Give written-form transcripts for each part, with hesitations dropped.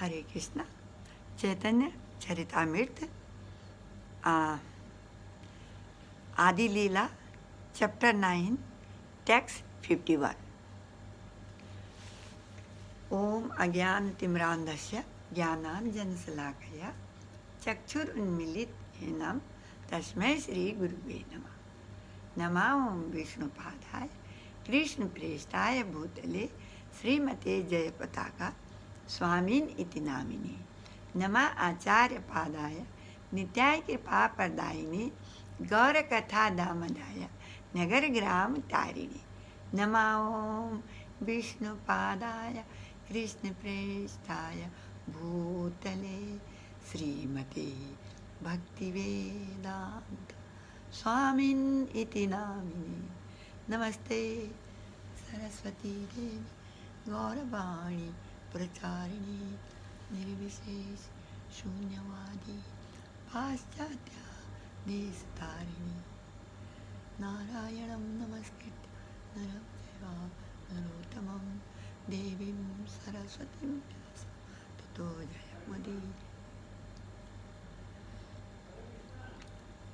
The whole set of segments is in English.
हरे कृष्णा। चैतन्य चरितामृत आदि लीला chapter 9 text 51। ओम अज्ञानतिमिरान्धस्य ज्ञानाञ्जनशलाकया चक्षुरुन्मीलितं तस्मै श्रीगुरुवे नमः। नमो विष्णुपादाय कृष्णप्रेष्ठाय भूतले श्रीमते जयपताका स्वामिन् इति नामिने। नमः आचार्यपादाय नित्याय कृपाप्रदायिने गौरकथा दामदाय नगरग्राम तारिणे। नमो विष्णुपादाय कृष्णप्रेष्ठाय भूतले श्रीमते भक्तिवेदान्त स्वामिन् इति नामिने। नमस्ते सरस्वती देवी गौरवाणी प्रचारिणी निर्विशेष शून्यवादी पाश्चात्य देशतारिणी। नारायणं नमस्कृत्य नरं चैव नरोत्तमं देवीं सरस्वतीं व्यासं ततो जयमुदीरये।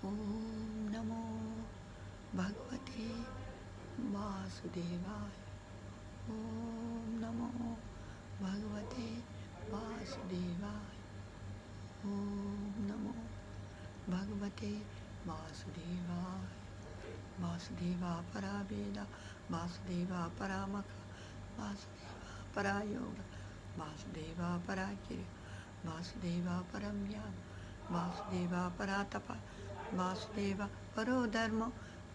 ॐ नमो भगवते वासुदेवाय। ॐ नमो भगवते वासुदेवाय। ॐ नमो भगवते वासुदेवाय। वासुदेवा परा वेदा वासुदेवा परा मख वासुदेवा परा योग वासुदेवा परा क्रिया वासुदेवा परं ज्ञान वासुदेवा परा तप वासुदेवा परो धर्म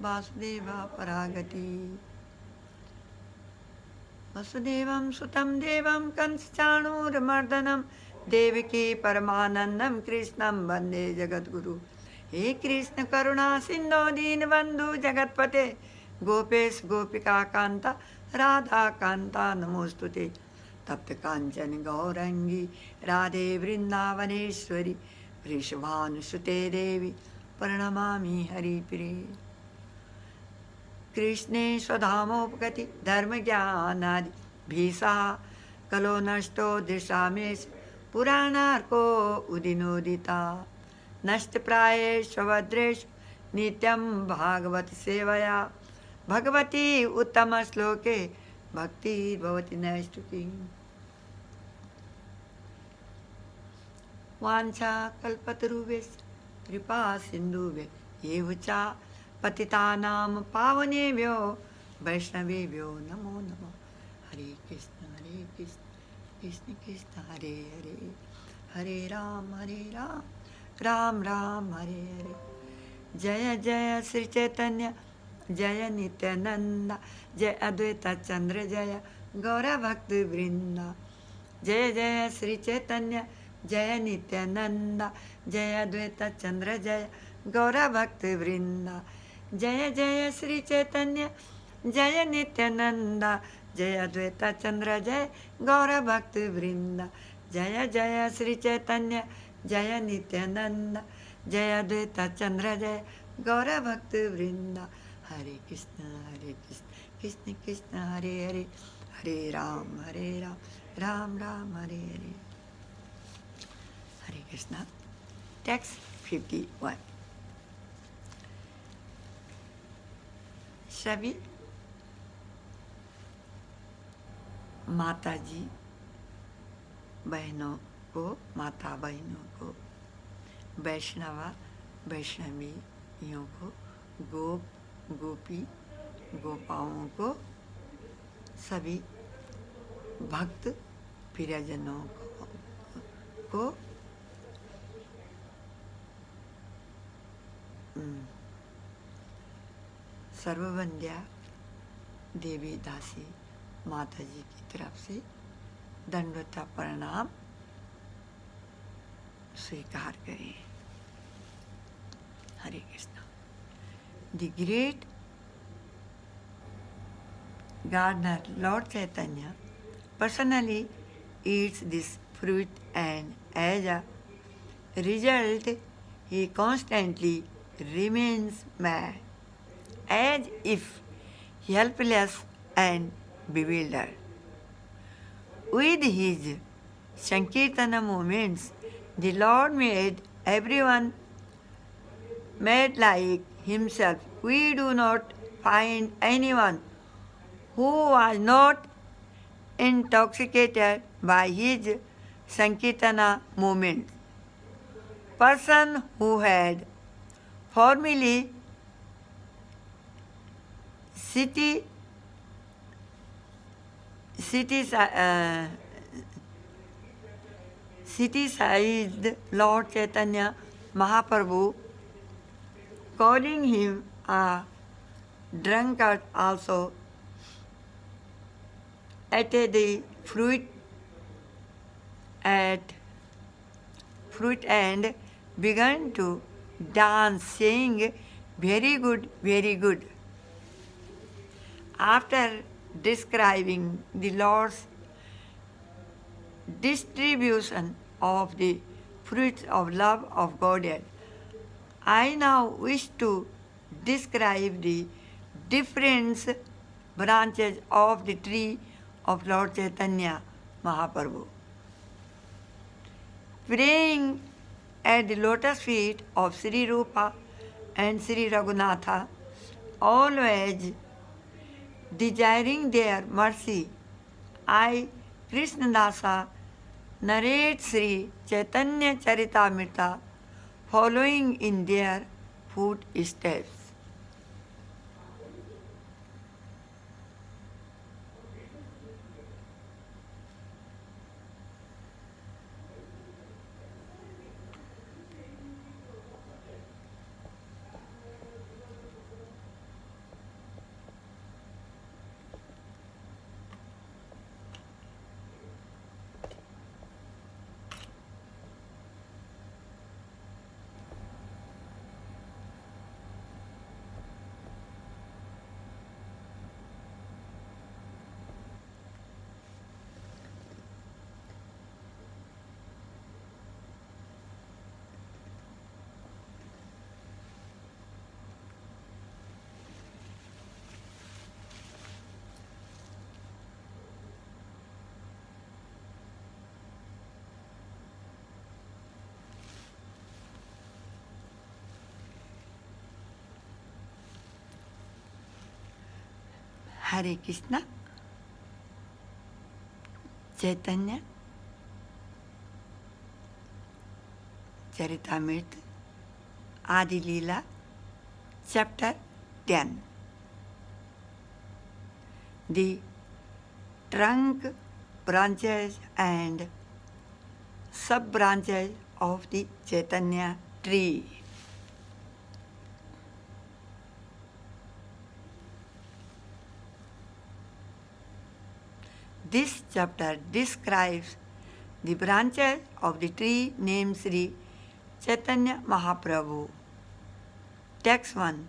वासुदेवा परा गति। वसुदेवं सुतं देवं कंसचाणूरमर्दनं देवकी परमानंदं कृष्णं वंदे जगद्गुरु। हे कृष्ण करुणा सिंधो दीनबंधु जगतपते गोपेश गोपिका कांता राधा कांता नमोस्तुते। तप्त कांचन गौरंगी राधे वृंदावनेश्वरी वृषभानुसुते देवी प्रणमामि हरिप्रिये। कृष्णे स्वधामोपगति धर्म ज्ञानादि भीषा कलो नष्टो दृशामेश पुराणार्को उदिनोदिता। नष्ट प्रायेष्वभद्रेषु नित्यं भागवत सेवया भगवती उत्तम श्लोके भक्ति भवति नैष्ठिकी। वाञ्छा कल्पतरुभ्यश्च कृपा सिन्धुभ्यः एव च पतितानां पावनेभ्यो वैष्णवेभ्यो नमो नमः। हरे कृष्ण कृष्ण कृष्ण हरे हरे हरे राम राम राम हरे हरे। जय जय श्री चैतन्य जय नित्यानंद जय अद्वैत चंद्र जय गौर भक्त वृंदा। जय जय श्री चैतन्य जय नित्यानंद जय अद्वैत चंद्र जय गौर भक्त वृंदा। जय जय श्री चैतन्य जय नित्यानंद जय अद्वैत चंद्र जय गौर भक्त वृंदा। जय जय श्री चैतन्य जय नित्यानंद जय अद्वैत चंद्र जय गौर भक्त वृंदा। हरे कृष्ण कृष्ण कृष्ण हरे हरे हरे राम राम राम हरे हरे। हरे कृष्ण। टेक्स्ट 51। सभी माता जी बहनों को माता बहनों को वैष्णवियों को गोप गोपी गोपाओं को सभी भक्त प्रियजनों को सर्ववंद्या देवी दासी माता जी की तरफ से दंडवत प्रणाम स्वीकार करें। Hare Krishna. The great gardener lord Chaitanya personally eats this fruit, and as a result he constantly remains mad, as if helpless and bewildered. With his Sankirtana movements, the Lord made everyone made like himself. We do not find anyone who was not intoxicated by his Sankirtana movement. Person who had formerly city, city, criticized Lord Chaitanya Mahaprabhu, calling him a drunkard also, ate the at fruit and began to dance, saying, "Very good, very good." After describing the Lord's distribution of the fruits of love of Godhead, I now wish to describe the different branches of the tree of Lord Chaitanya Mahaprabhu. Praying at the lotus feet of Sri Rupa and Sri Raghunatha, always desiring their mercy, I, Krishnadasa, narrate Sri Chaitanya Charitamrita, following in their footsteps. Hare Krishna, Chaitanya Charitamrita, Adi Leela, Chapter 10. The trunk, branches and sub-branches of the Chaitanya tree. This chapter describes the branches of the tree named Sri Chaitanya Mahaprabhu. Text 1.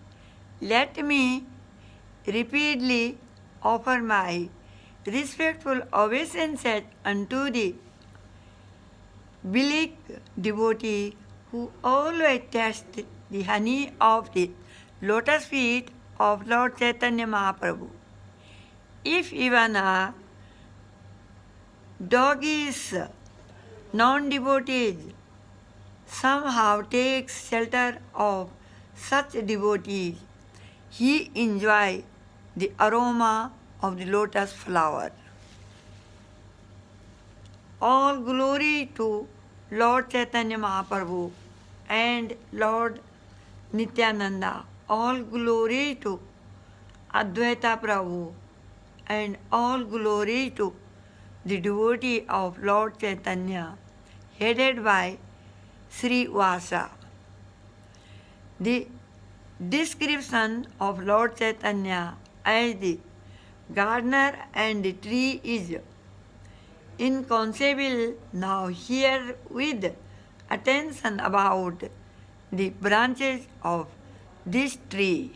Let me repeatedly offer my respectful obeisances unto the beloved devotee who always taste the honey of the lotus feet of Lord Chaitanya Mahaprabhu. If even a doggies, non-devotees, somehow takes shelter of such devotees, he enjoys the aroma of the lotus flower. All glory to Lord Chaitanya Mahaprabhu and Lord Nityananda. All glory to Advaita Prabhu and all glory to the devotee of Lord Chaitanya, headed by Sri Vasa. The description of Lord Chaitanya as the gardener and the tree is inconceivable. Now hear with attention about the branches of this tree.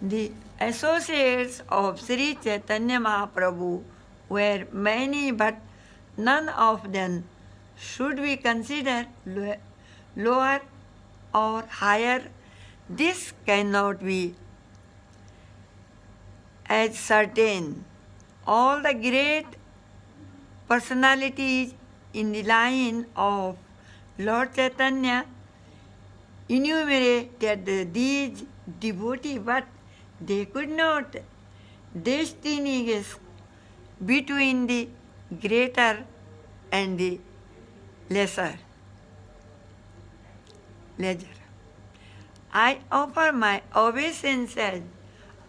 The associates of Sri Chaitanya Mahaprabhu were many, but none of them should be considered lower or higher. This cannot be as certain. all the great personalities in the line of Lord Chaitanya enumerated these devotees, but they could not distinguish between the greater and the lesser. I offer my obeisances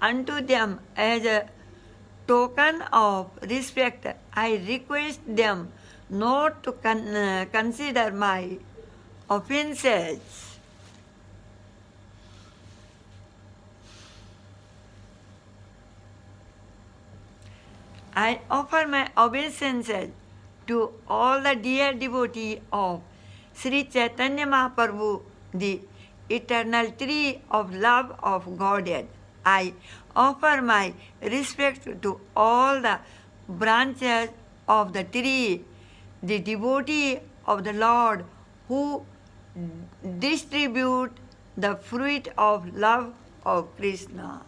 unto them as a token of respect. I request them not to consider my offenses. I offer my obeisances to all the dear devotees of Sri Chaitanya Mahaprabhu, the eternal tree of love of Godhead. I offer my respect to all the branches of the tree, the devotee of the Lord who distribute the fruit of love of Krishna.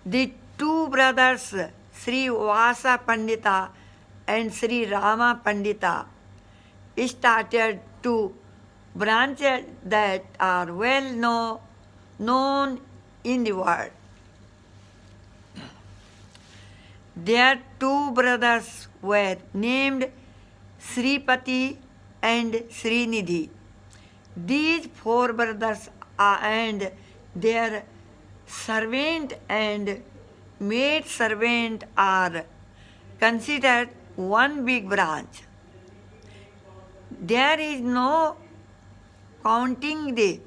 The two brothers, Sri Vasa Pandita and Sri Rama Pandita, started two branches that are well known in the world. Their two brothers were named Sripati and Srinidhi. These four brothers and their servant and maid servant are considered one big branch. There is no counting the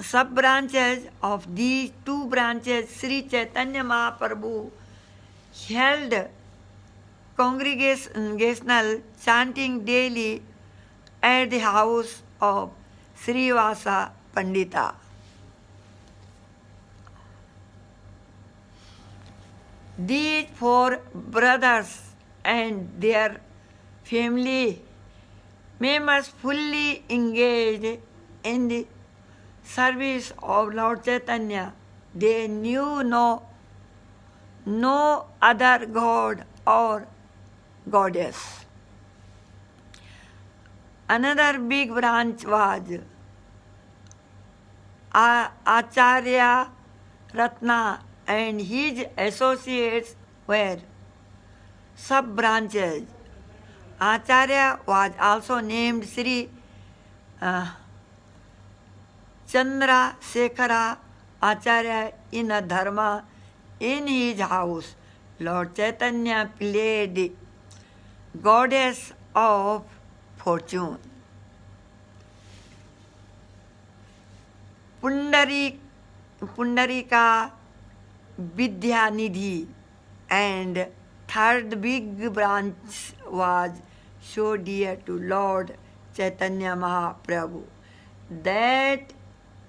sub-branches of these two branches. Sri Chaitanya Mahaprabhu held congregational chanting daily at the house of Sri Vasa Pandita. These four brothers and their family members fully engaged in the service of Lord Chaitanya. They knew no other god or goddess. Another big branch was Acharya Ratna and his associates were sub-branches. Acharya was also named Sri Chandra Sekhara Acharya in a dharma. In his house, Lord Chaitanya played the goddess of fortune. Pundarika Vidyanidhi, and third big branch was so dear to Lord Chaitanya Mahaprabhu that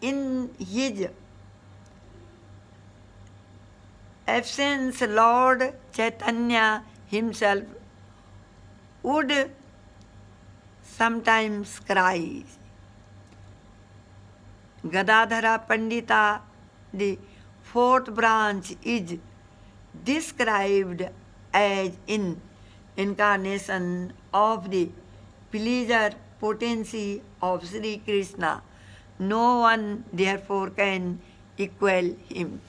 in his absence Lord Chaitanya himself would sometimes cry. Gadadhara Pandita, the fourth branch, is described as an incarnation of the pleasure potency of Sri Krishna. No one therefore can equal him.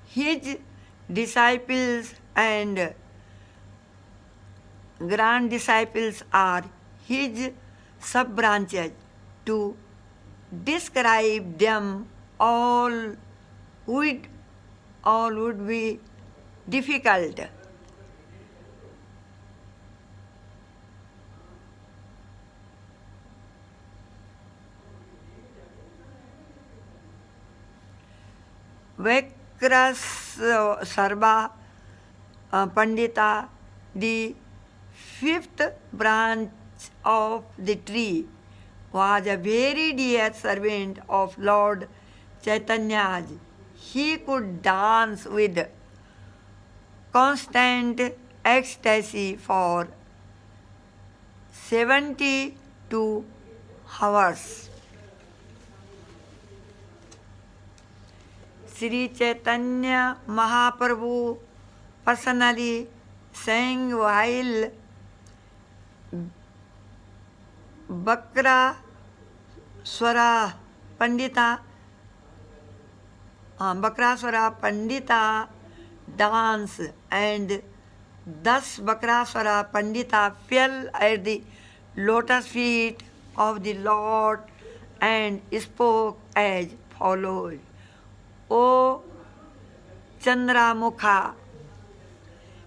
His disciples and grand disciples are his sub-branches. To describe them all would be difficult. Sarva Pandita, the fifth branch of the tree, was a very dear servant of Lord Chaitanya's. He could dance with constant ecstasy for 72 hours. Sri Chaitanya Mahaprabhu personally sang while Bakra Swara Pandita dance, and thus Bakraswara Pandita fell at the lotus feet of the Lord and spoke as follows: O Chandramukha,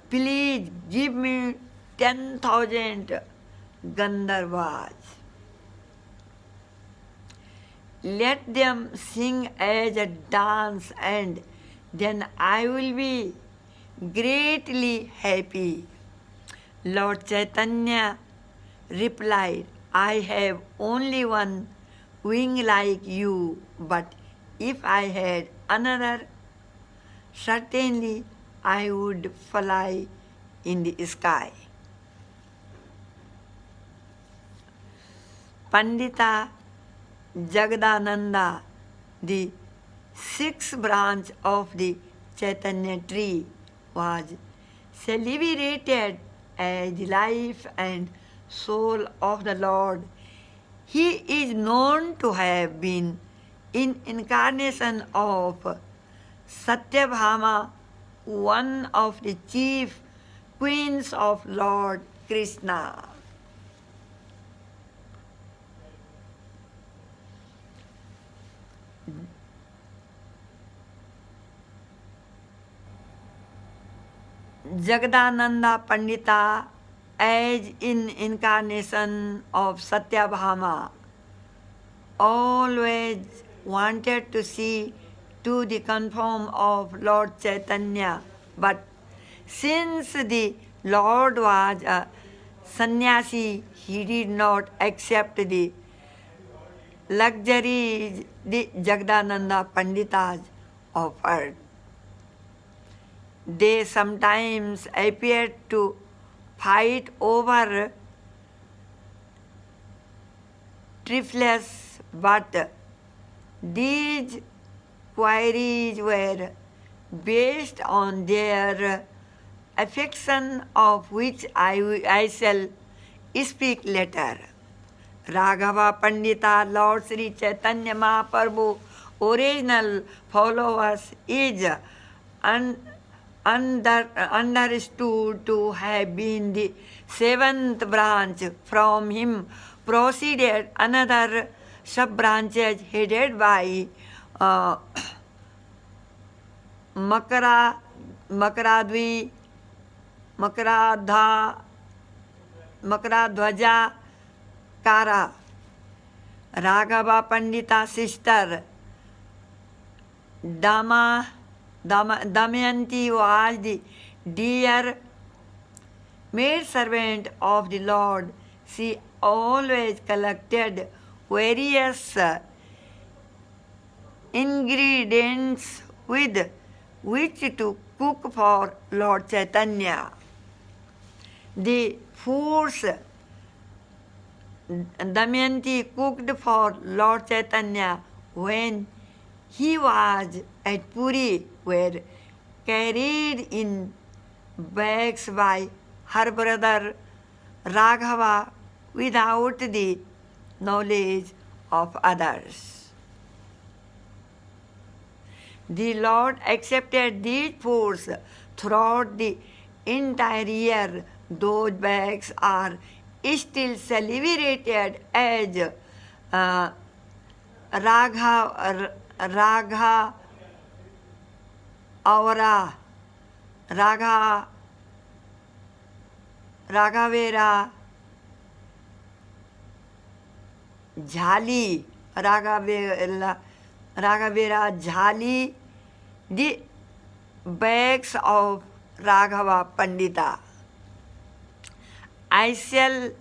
please give me 10,000 Gandharvas. Let them sing as a dance, and then I will be greatly happy. Lord Chaitanya replied, I have only one wing like you, but if I had another, certainly I would fly in the sky. Pandita Jagadananda, the sixth branch of the Chaitanya tree, was celebrated as the life and soul of the Lord. He is known to have been an incarnation of Satyabhama, one of the chief queens of Lord Krishna. Jagadananda Pandita, as in incarnation of Satyabhama, always wanted to see to the conform of Lord Chaitanya, but since the Lord was a sannyasi, he did not accept the luxuries the Jagadananda Panditas offered. They sometimes appeared to fight over trifles, but these queries were based on their affection, of which I shall speak later. Raghava Pandita, Lord Sri Chaitanya Mahaprabhu, original followers, is understood to have been the seventh branch. From him proceeded another sub-branches headed by Makaradhwaja Kara. Raghava Pandita sister Damayanti was the dear maid servant of the Lord. She always collected various ingredients with which to cook for Lord Chaitanya. The foods Damayanti cooked for Lord Chaitanya when he was at Puri were carried in bags by her brother Raghava without the knowledge of others. The Lord accepted these foods throughout the entire year. Those bags are still celebrated as Raghavera Jhali, Raghavera Jhali, the bags of Raghava Pandita. I shall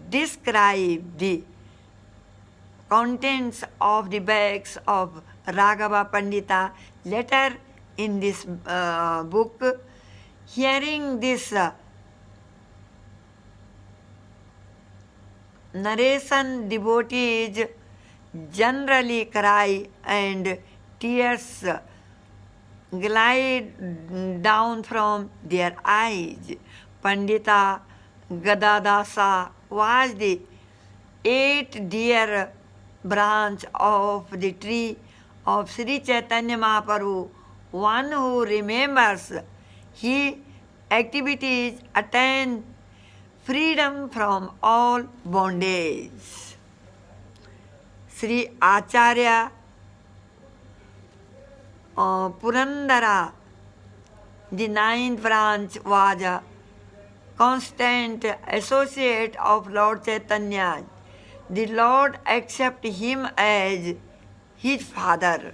describe the contents of the bags of Raghava Pandita letter in this book. Hearing this narration, devotees generally cry and tears glide down from their eyes. Pandita Gadadasa was the eighth-dear branch of the tree of Sri Chaitanya Mahaprabhu. One who remembers his activities attain freedom from all bondage. Sri Acharya Purandara, the ninth branch, was a constant associate of Lord Chaitanya. The Lord accepted him as his father.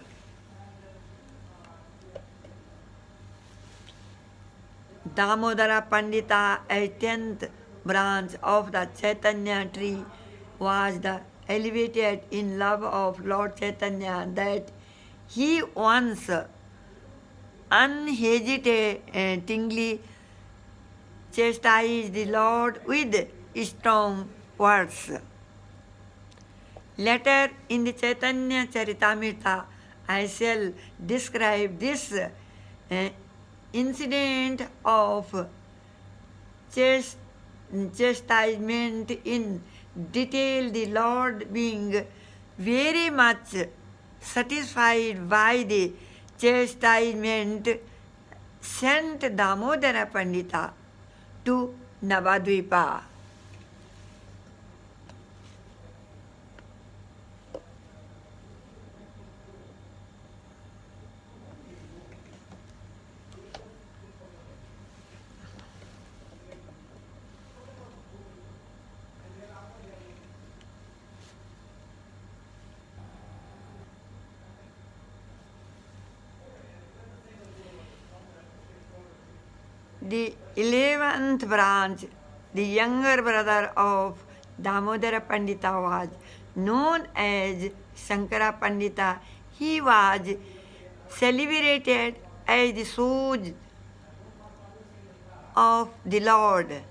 Damodara Pandita, a tenth branch of the Chaitanya tree, was the elevated in love of Lord Chaitanya that he once unhesitatingly chastised the Lord with strong words. Later in the Chaitanya Charitamrita, I shall describe this incident of chastisement in detail, the Lord being very much satisfied by the chastisement, sent Damodara Pandita to Navadvipa. The 11th branch, the younger brother of Damodara Pandita, was known as Shankara Pandita. He was celebrated as the Suj of the Lord.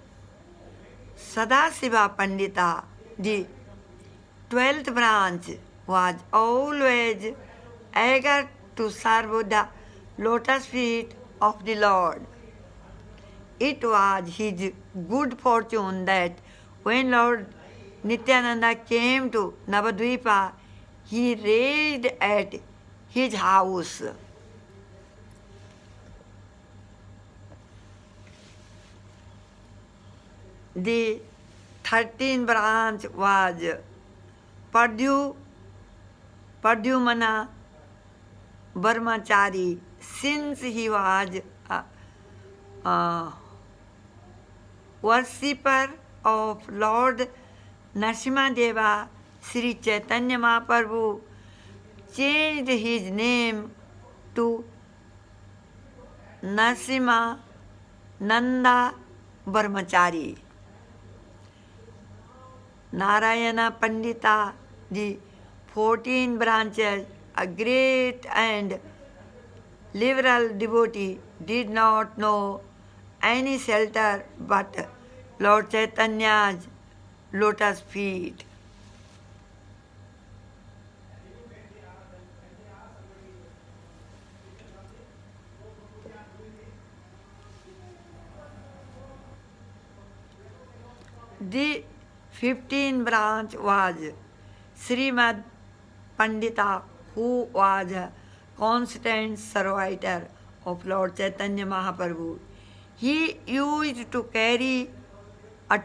Sadasiva Pandita, the 12th branch, was always eager to serve the lotus feet of the Lord. It was his good fortune that when Lord Nityananda came to Navadvipa, he resided at his house. The 13th branch was Pradyumna Brahmachari. Since he was a worshipper of Lord Narasimha, Sri Chaitanya Mahaprabhu changed his name to Narasimha Nanda Brahmachari. Narayana Pandita, the 14 branches, a great and liberal devotee, did not know any shelter but Lord Chaitanya's lotus feet. The 15th branch was Srimad Pandita, who was a constant servitor of Lord Chaitanya Mahaprabhu. He used to carry a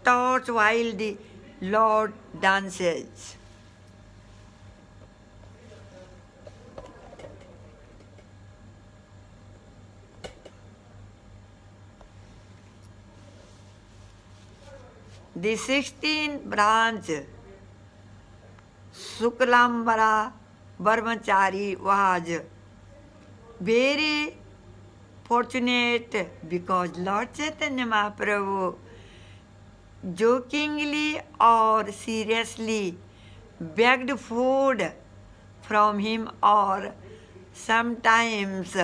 torch while the Lord dances. The 16th branch, Shuklambara Brahmachari, was very fortunate because Lord Chaitanya Mahaprabhu jokingly or seriously begged food from him or sometimes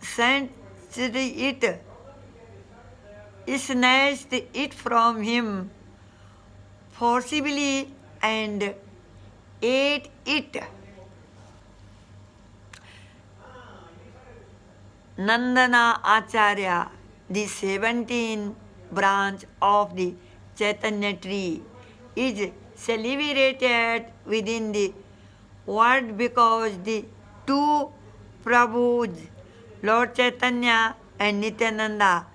snatched it from him forcibly and ate it. Nandana Acharya, the 17th branch of the Chaitanya tree, is celebrated within the world because the two Prabhus, Lord Chaitanya and Nityananda,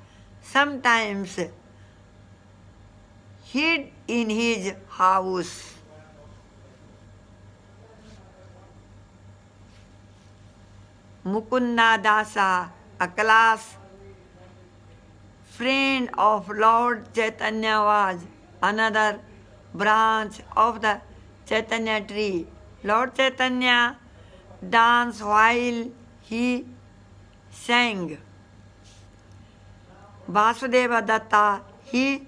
sometimes hid in his house. Mukunda Dasa, a class friend of Lord Chaitanya, was another branch of the Chaitanya tree. Lord Chaitanya danced while he sang. Vasudeva Datta, he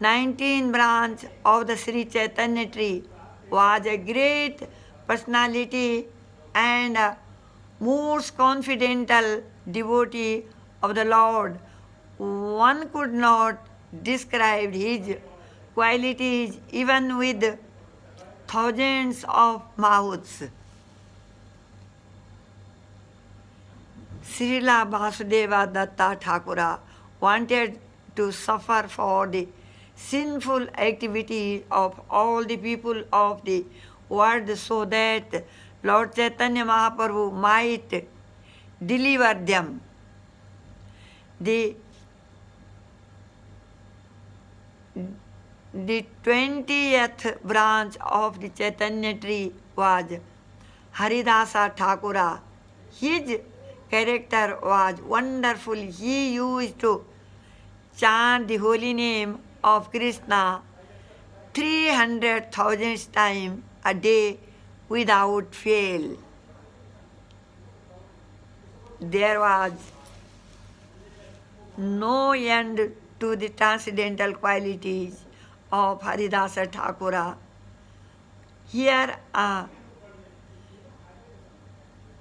19th branch of the Sri Chaitanya tree, was a great personality and a most confidential devotee of the Lord. One could not describe his qualities even with thousands of mouths. Srila Vasudeva Datta Thakura wanted to suffer for the sinful activities of all the people of the world so that Lord Chaitanya Mahaprabhu might deliver them. The 20th branch of the Chaitanya tree was Haridasa Thakura. His character was wonderful. He used to chant the holy name of Krishna 300,000 times a day without fail. There was no end to the transcendental qualities of Haridasa Thakura. Here a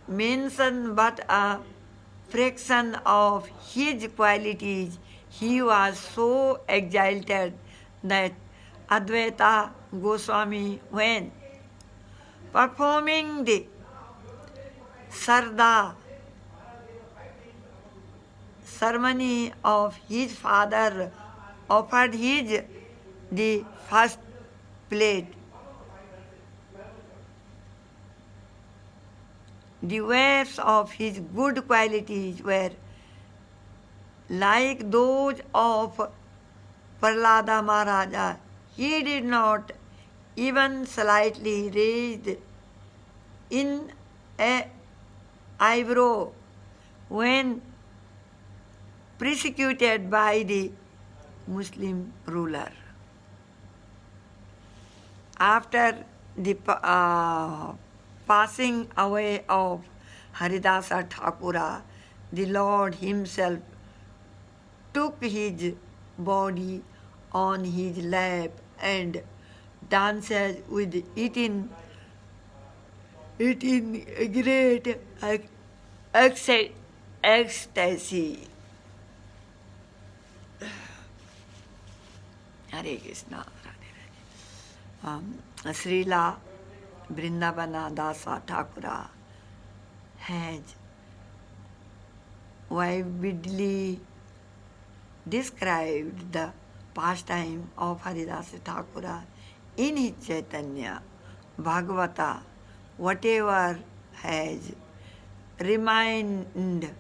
mention but a fraction of his qualities. He was so exalted that Advaita Goswami, when performing the Sarda ceremony of his father, offered his the first plate. The waves of his good qualities were like those of Prahlada Maharaja. He did not even slightly raise in an eyebrow when persecuted by the Muslim ruler. After the passing away of Haridasa Thakura, the Lord himself took his body on his lap and dances with it in great ecstasy. Hare Krishna. Srila Vrindavana Dasa Thakura has vividly described the pastime of Haridasa Thakura in his Chaitanya Bhagavata. Whatever has remained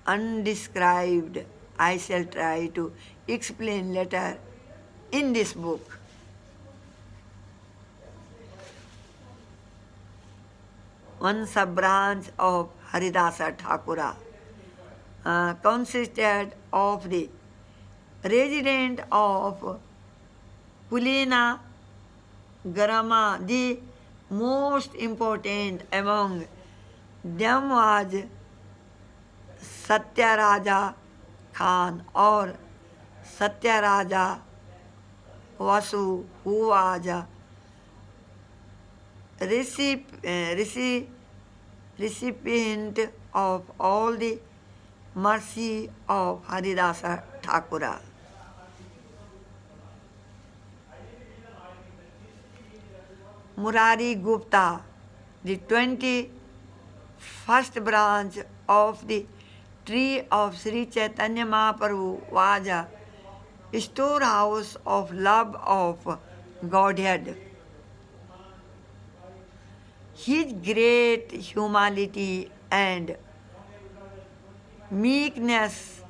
undescribed, I shall try to explain later in this book. One sub-branch of Haridasa Thakura consisted of the resident of Pulena Garama. The most important among them was Satyaraja Khan or Satyaraja Vasu, who was a recipient of all the mercy of Haridasa Thakura. Murari Gupta, the 21st branch of the tree of Sri Chaitanya Mahaprabhu, was a storehouse of love of Godhead. His great humility and meekness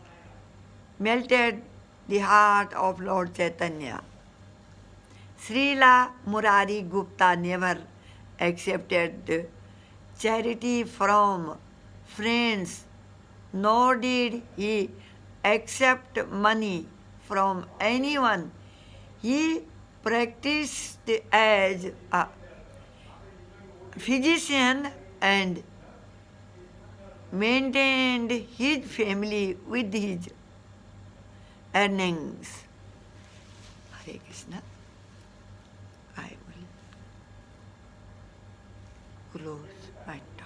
melted the heart of Lord Chaitanya. Srila Murari Gupta never accepted charity from friends, nor did he accept money from anyone. He practiced as a physician and maintained his family with his earnings. Hare Krishna. I will close my talk.